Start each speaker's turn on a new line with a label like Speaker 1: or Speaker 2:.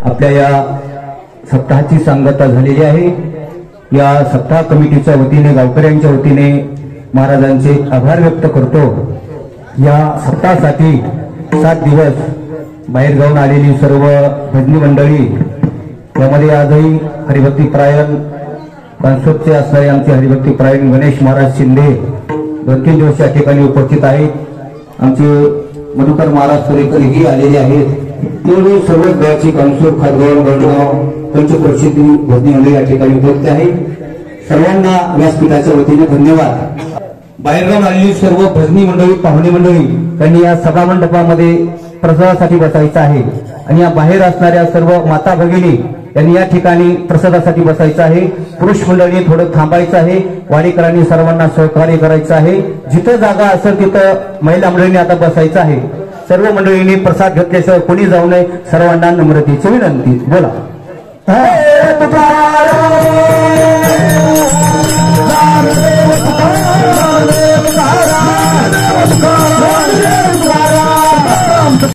Speaker 1: आपल्या या सप्ताहाची सांगता झालेली आहे। या सप्ताह कमिटीच्या वतीने गावकऱ्यांच्या वतीने महाराजांचे आभार व्यक्त करतो। या सप्ताहासाठी 7 दिवस बाहेर जाऊन आलेली सर्व भजनी मंडळी, यामध्ये आजही हरिभक्तीपरायण कॉन्सर्टचे असणारे आमचे हरिभक्तीपरायण गणेश महाराज शिंदे 2-3 दिवस या ठिकाणी उपस्थित आहेत। आमचे मधुकर महाराज सुरेकर ही आलेले आहेत। त्यामुळे सर्व गावची कॉन्सर्ट खारगाव गडगाव पंचप्रसिद्धी भजनी मंडळी या ठिकाणी उपस्थित आहे। सर्वांना व्यासपीठाच्या वतीने धन्यवाद। बाहेरगावून आलेली सर्व भजनी मंडळी, पाहुणे मंडळी त्यांनी या सभा मंडपामध्ये प्रसादासाठी बसायचं आहे आणि या बाहेर असणाऱ्या सर्व माता भगिनी यांनी या ठिकाणी प्रसादासाठी बसायचं आहे। पुरुष मंडळी थोडं थांबायचं आहे। वाडीकरांनी सर्वांना सहकार्य करायचं आहे। जिथं जागा असेल तिथं महिला मंडळींनी आता बसायचं आहे। सर्व मंडळींनी प्रसाद घेतल्याशिवाय कोणी जाऊ नये, सर्वांना नम्रतेची विनंती। बोला।